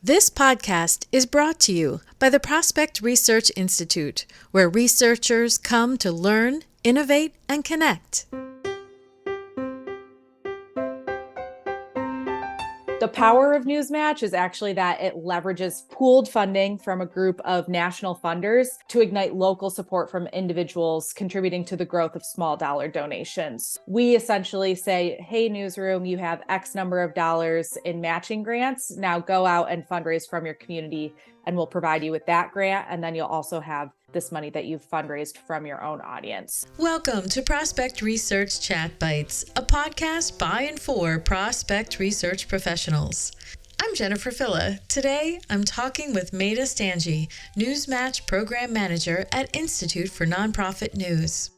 This podcast is brought to you by the Prospect Research Institute, where researchers come to learn, innovate, and connect. The power of NewsMatch is actually that it leverages pooled funding from a group of national funders to ignite local support from individuals, contributing to the growth of small dollar donations. We essentially say, hey, newsroom, you have X number of dollars in matching grants. Now go out and fundraise from your community, and we'll provide you with that grant. And then you'll also have this money that you've fundraised from your own audience. Welcome to Prospect Research Chat Bites, a podcast by and for prospect research professionals. I'm Jennifer Filla. Today, I'm talking with Meta Stange, NewsMatch Program Manager at Institute for Nonprofit News.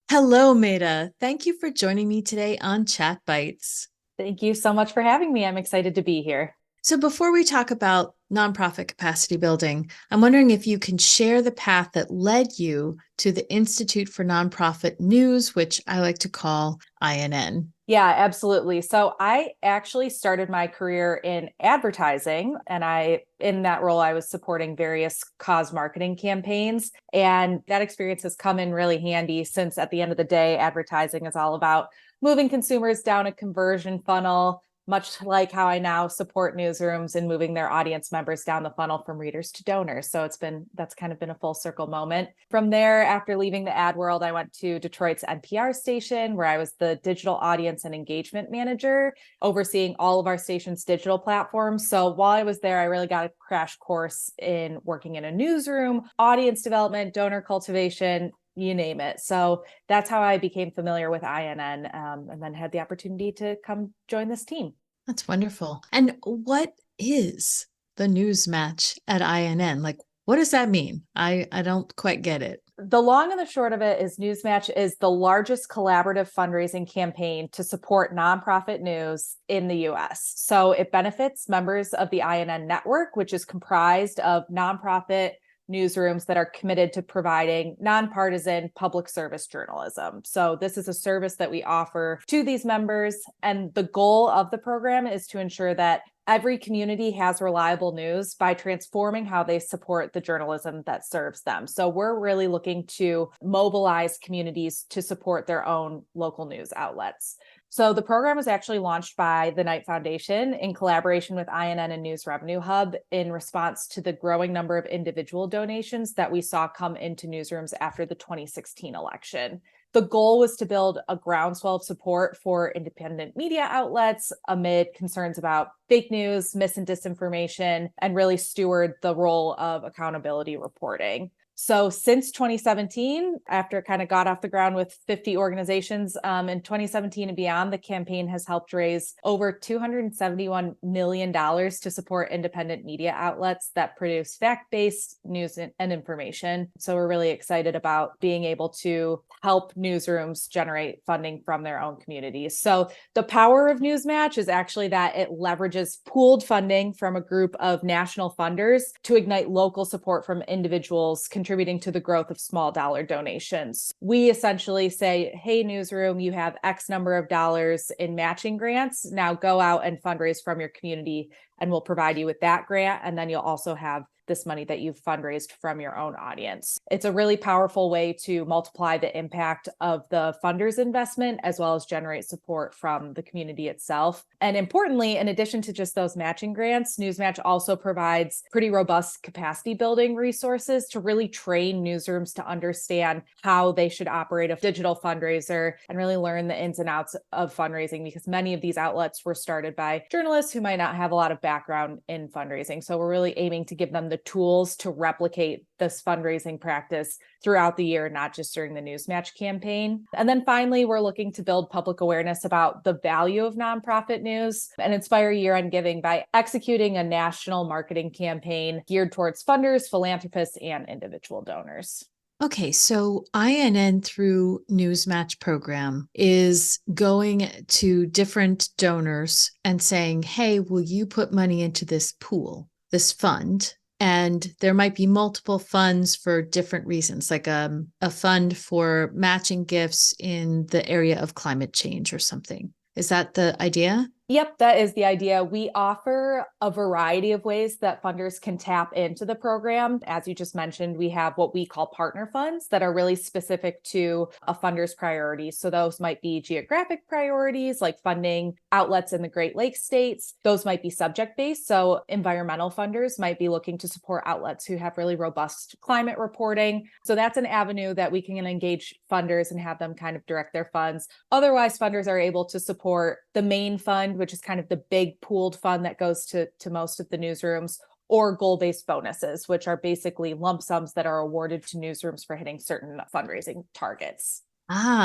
Hello, Meta. Thank you for joining me today on Chat Bites. Thank you so much for having me. I'm excited to be here. So before we talk about nonprofit capacity building, I'm wondering if you can share the path that led you to the Institute for Nonprofit News, which I like to call INN. Yeah, absolutely. So I actually started my career in advertising, and in that role, I was supporting various cause marketing campaigns. And that experience has come in really handy since at the end of the day, advertising is all about moving consumers down a conversion funnel, much like how I now support newsrooms in moving their audience members down the funnel from readers to donors. So that's kind of been a full circle moment. From there, after leaving the ad world, I went to Detroit's NPR station, where I was the digital audience and engagement manager, overseeing all of our station's digital platforms. So while I was there, I really got a crash course in working in a newsroom, audience development, donor cultivation, you name it. So that's how I became familiar with INN, and then had the opportunity to come join this team. That's wonderful. And what is the NewsMatch at INN? Like, what does that mean? I don't quite get it. The long and the short of it is NewsMatch is the largest collaborative fundraising campaign to support nonprofit news in the US. So it benefits members of the INN network, which is comprised of nonprofit newsrooms that are committed to providing nonpartisan public service journalism. So this is a service that we offer to these members. And the goal of the program is to ensure that every community has reliable news by transforming how they support the journalism that serves them. So we're really looking to mobilize communities to support their own local news outlets. So the program was actually launched by the Knight Foundation in collaboration with INN and News Revenue Hub in response to the growing number of individual donations that we saw come into newsrooms after the 2016 election. The goal was to build a groundswell of support for independent media outlets amid concerns about fake news, mis and disinformation, and really steward the role of accountability reporting. So since 2017, after it kind of got off the ground with 50 organizations, in 2017 and beyond, the campaign has helped raise over $271 million to support independent media outlets that produce fact-based news and information. So we're really excited about being able to help newsrooms generate funding from their own communities. So the power of NewsMatch is actually that it leverages pooled funding from a group of national funders to ignite local support from individuals, contributing to the growth of small dollar donations. We essentially say, hey, newsroom, you have X number of dollars in matching grants. Now go out and fundraise from your community, and we'll provide you with that grant. And then you'll also have this money that you've fundraised from your own audience. It's a really powerful way to multiply the impact of the funders' investment, as well as generate support from the community itself. And importantly, in addition to just those matching grants, NewsMatch also provides pretty robust capacity building resources to really train newsrooms to understand how they should operate a digital fundraiser and really learn the ins and outs of fundraising, because many of these outlets were started by journalists who might not have a lot of background in fundraising. So we're really aiming to give them the tools to replicate this fundraising practice throughout the year, not just during the NewsMatch campaign. And then finally, we're looking to build public awareness about the value of nonprofit news and inspire year-end giving by executing a national marketing campaign geared towards funders, philanthropists, and individual donors. Okay, so INN through NewsMatch program is going to different donors and saying, hey, will you put money into this pool, this fund? And there might be multiple funds for different reasons, like a fund for matching gifts in the area of climate change or something. Is that the idea? Yep, that is the idea. We offer a variety of ways that funders can tap into the program. As you just mentioned, we have what we call partner funds that are really specific to a funder's priorities. So those might be geographic priorities, like funding outlets in the Great Lakes states. Those might be subject based. So environmental funders might be looking to support outlets who have really robust climate reporting. So that's an avenue that we can engage funders and have them kind of direct their funds. Otherwise, funders are able to support the main fund, which is kind of the big pooled fund that goes to most of the newsrooms, or goal-based bonuses, which are basically lump sums that are awarded to newsrooms for hitting certain fundraising targets.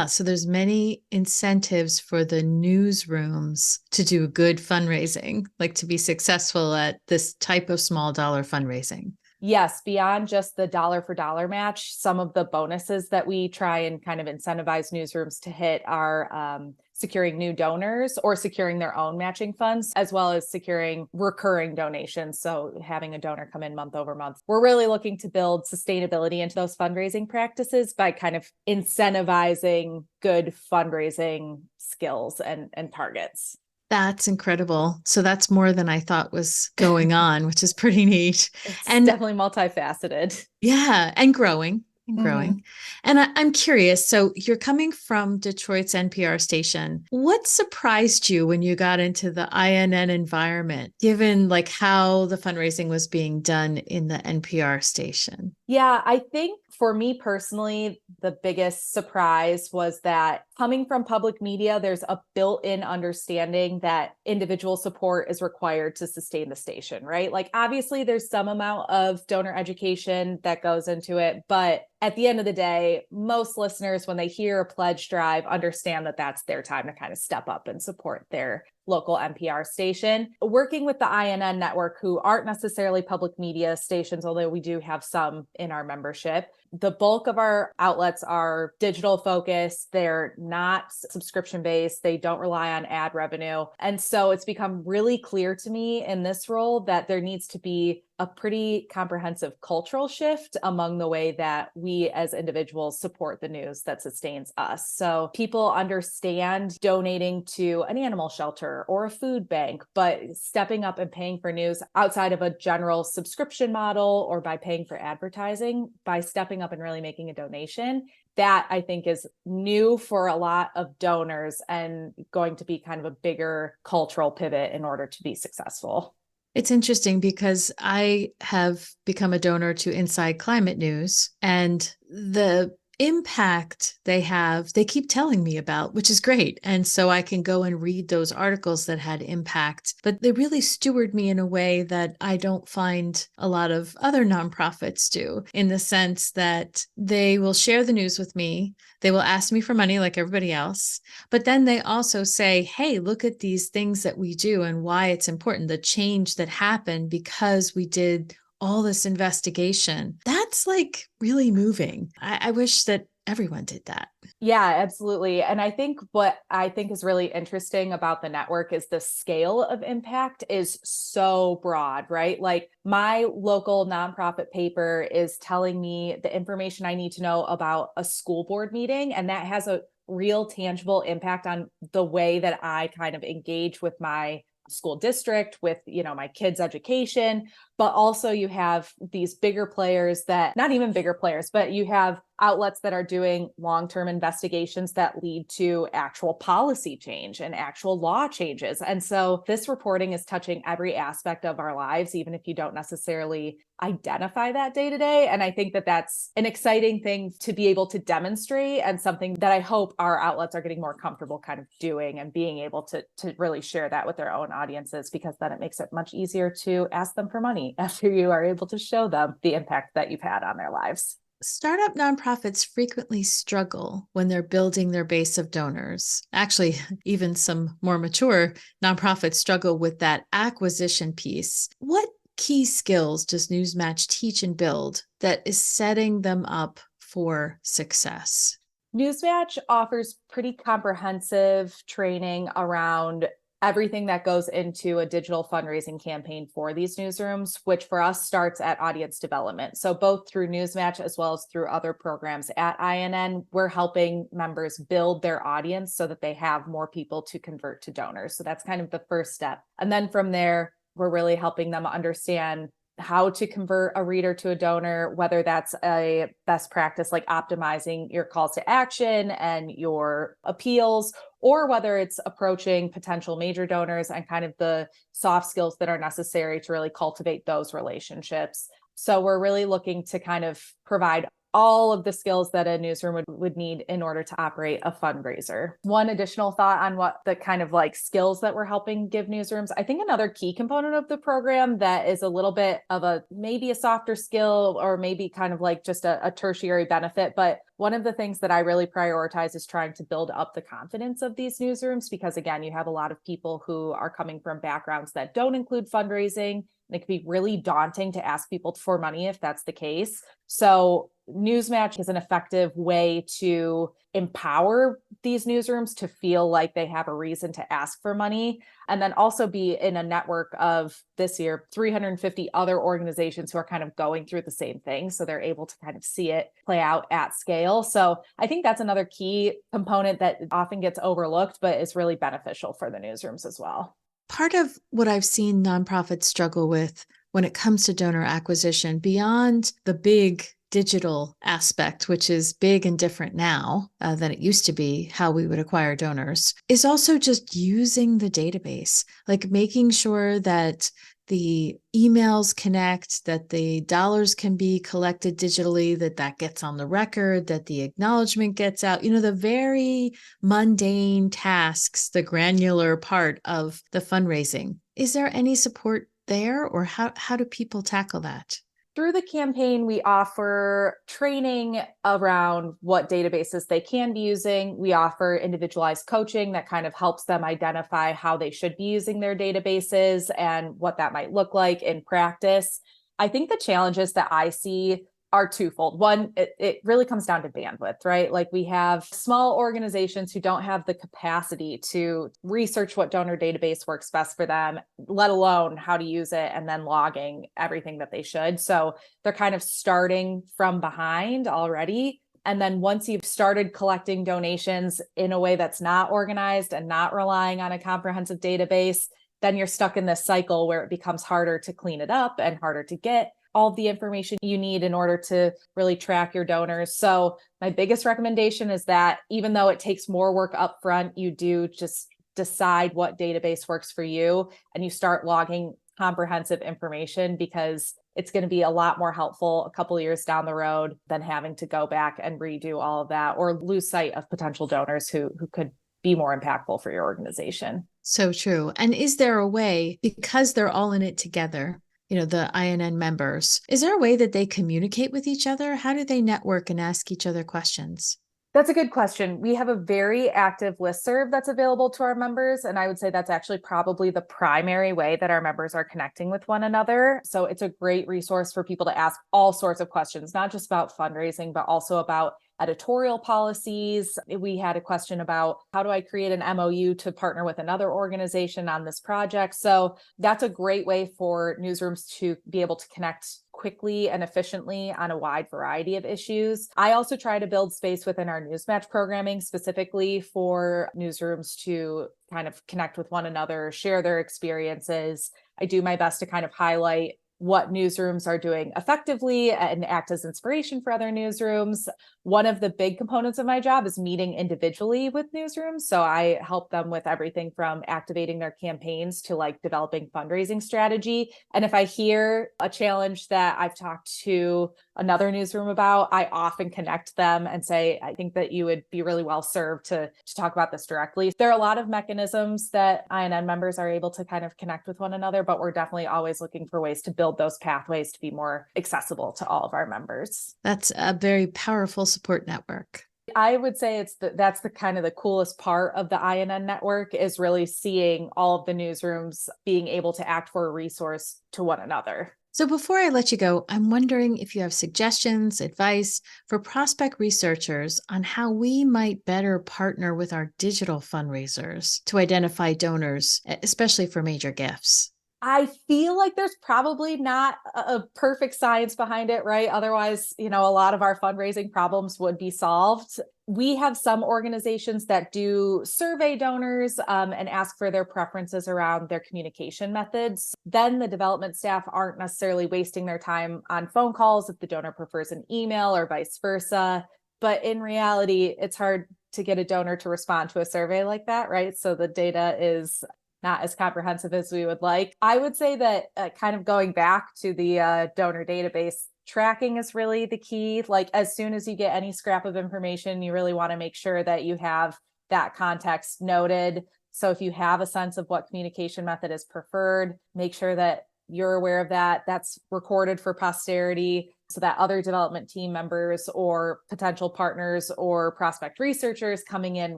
So there's many incentives for the newsrooms to do good fundraising, like to be successful at this type of small dollar fundraising. Yes, beyond just the dollar for dollar match, some of the bonuses that we try and kind of incentivize newsrooms to hit are securing new donors or securing their own matching funds, as well as securing recurring donations. So having a donor come in month over month. We're really looking to build sustainability into those fundraising practices by kind of incentivizing good fundraising skills and targets. That's incredible. So that's more than I thought was going on, which is pretty neat. It's And definitely multifaceted. yeah, and growing and Mhm. growing. And I'm curious. So you're coming from Detroit's NPR station. What surprised you when you got into the INN environment, given like how the fundraising was being done in the NPR station? Yeah, I think for me personally, the biggest surprise was that coming from public media, there's a built in understanding that individual support is required to sustain the station, right? Like, obviously, there's some amount of donor education that goes into it. But at the end of the day, most listeners, when they hear a pledge drive, understand that that's their time to kind of step up and support their local NPR station. Working with the INN network, who aren't necessarily public media stations, although we do have some in our membership, the bulk of our outlets are digital focused. They're not subscription based. They don't rely on ad revenue. And so it's become really clear to me in this role that there needs to be a pretty comprehensive cultural shift among the way that we as individuals support the news that sustains us. So people understand donating to an animal shelter or a food bank, but stepping up and paying for news outside of a general subscription model or by paying for advertising, by stepping up and really making a donation, that I think is new for a lot of donors and going to be kind of a bigger cultural pivot in order to be successful. It's interesting because I have become a donor to Inside Climate News, and the impact they have, they keep telling me about, which is great. And so I can go and read those articles that had impact, but they really steward me in a way that I don't find a lot of other nonprofits do, in the sense that they will share the news with me. They will ask me for money like everybody else. But then they also say, hey, look at these things that we do and why it's important, the change that happened because we did all this investigation. That's like really moving. I wish that everyone did that. Yeah, absolutely. And I think what I think is really interesting about the network is the scale of impact is so broad, right? Like my local nonprofit paper is telling me the information I need to know about a school board meeting, and that has a real tangible impact on the way that I kind of engage with my school district, with my kids' education. But also you have these bigger players, that not even bigger players, but you have outlets that are doing long-term investigations that lead to actual policy change and actual law changes. And so this reporting is touching every aspect of our lives, even if you don't necessarily identify that day to day. And I think that that's an exciting thing to be able to demonstrate, and something that I hope our outlets are getting more comfortable kind of doing and being able to really share that with their own audiences, because then it makes it much easier to ask them for money after you are able to show them the impact that you've had on their lives. Startup nonprofits frequently struggle when they're building their base of donors. Actually, even some more mature nonprofits struggle with that acquisition piece. What key skills does NewsMatch teach and build that is setting them up for success? NewsMatch offers pretty comprehensive training around everything that goes into a digital fundraising campaign for these newsrooms, which for us starts at audience development. So both through NewsMatch as well as through other programs at INN, we're helping members build their audience so that they have more people to convert to donors. So that's kind of the first step. And then from there, we're really helping them understand how to convert a reader to a donor, whether that's a best practice like optimizing your calls to action and your appeals, or whether it's approaching potential major donors and kind of the soft skills that are necessary to really cultivate those relationships. So we're really looking to kind of provide all of the skills that a newsroom would need in order to operate a fundraiser. One additional thought on what the kind of like skills that we're helping give newsrooms. I think another key component of the program that is a little bit of a maybe a softer skill or maybe kind of like just a tertiary benefit, but one of the things that I really prioritize is trying to build up the confidence of these newsrooms, because again, you have a lot of people who are coming from backgrounds that don't include fundraising. It can be really daunting to ask people for money if that's the case. So NewsMatch is an effective way to empower these newsrooms to feel like they have a reason to ask for money, and then also be in a network of this year 350 other organizations who are kind of going through the same thing. So they're able to kind of see it play out at scale. So I think that's another key component that often gets overlooked, but is really beneficial for the newsrooms as well. Part of what I've seen nonprofits struggle with when it comes to donor acquisition, beyond the big digital aspect, which is big and different now than it used to be, how we would acquire donors, is also just using the database, like making sure that the emails connect, that the dollars can be collected digitally, that gets on the record, that the acknowledgement gets out, the very mundane tasks, the granular part of the fundraising. Is there any support there, or how do people tackle that? Through the campaign, we offer training around what databases they can be using. We offer individualized coaching that kind of helps them identify how they should be using their databases and what that might look like in practice. I think the challenges that I see are twofold. One, it really comes down to bandwidth, right? Like we have small organizations who don't have the capacity to research what donor database works best for them, let alone how to use it and then logging everything that they should. So they're kind of starting from behind already. And then once you've started collecting donations in a way that's not organized and not relying on a comprehensive database, then you're stuck in this cycle where it becomes harder to clean it up and harder to get all of the information you need in order to really track your donors. So my biggest recommendation is that even though it takes more work up front, you do just decide what database works for you and you start logging comprehensive information, because it's going to be a lot more helpful a couple of years down the road than having to go back and redo all of that or lose sight of potential donors who could be more impactful for your organization. So true. And is there a way, because they're all in it together, the INN members, is there a way that they communicate with each other? How do they network and ask each other questions? That's a good question. We have a very active listserv that's available to our members. And I would say that's actually probably the primary way that our members are connecting with one another. So it's a great resource for people to ask all sorts of questions, not just about fundraising, but also about editorial policies. We had a question about how do I create an MOU to partner with another organization on this project? So that's a great way for newsrooms to be able to connect quickly and efficiently on a wide variety of issues. I also try to build space within our NewsMatch programming specifically for newsrooms to kind of connect with one another, share their experiences. I do my best to kind of highlight what newsrooms are doing effectively and act as inspiration for other newsrooms. One of the big components of my job is meeting individually with newsrooms. So I help them with everything from activating their campaigns to like developing fundraising strategy. And if I hear a challenge that I've talked to another newsroom about, I often connect them and say, I think that you would be really well served to talk about this directly. There are a lot of mechanisms that INN members are able to kind of connect with one another, but we're definitely always looking for ways to build those pathways to be more accessible to all of our members. That's a very powerful support network. I would say that's the kind of the coolest part of the INN network is really seeing all of the newsrooms being able to act for a resource to one another. So before I let you go, I'm wondering if you have suggestions, advice for prospect researchers on how we might better partner with our digital fundraisers to identify donors, especially for major gifts. I feel like there's probably not a perfect science behind it, right? Otherwise, a lot of our fundraising problems would be solved. We have some organizations that do survey donors and ask for their preferences around their communication methods. Then the development staff aren't necessarily wasting their time on phone calls if the donor prefers an email or vice versa. But in reality, it's hard to get a donor to respond to a survey like that, right? So the data is not as comprehensive as we would like. I would say that kind of going back to the donor database, tracking is really the key. Like as soon as you get any scrap of information, you really want to make sure that you have that context noted. So if you have a sense of what communication method is preferred, make sure that you're aware of that. That's recorded for posterity so that other development team members or potential partners or prospect researchers coming in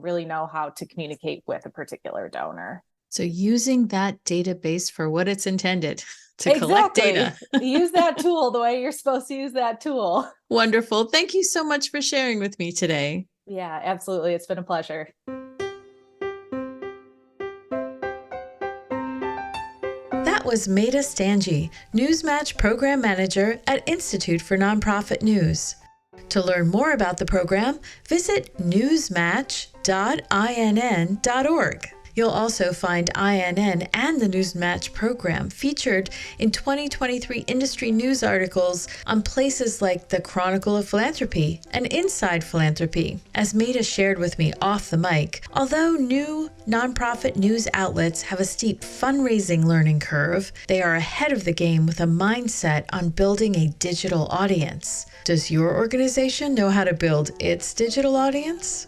really know how to communicate with a particular donor. So using that database for what it's intended to collect data. Use that tool the way you're supposed to use that tool. Wonderful. Thank you so much for sharing with me today. Yeah, absolutely. It's been a pleasure. That was Meta Stange, NewsMatch Program Manager at Institute for Nonprofit News. To learn more about the program, visit newsmatch.inn.org. You'll also find INN and the NewsMatch program featured in 2023 industry news articles on places like the Chronicle of Philanthropy and Inside Philanthropy. As Meta shared with me off the mic, although new nonprofit news outlets have a steep fundraising learning curve, they are ahead of the game with a mindset on building a digital audience. Does your organization know how to build its digital audience?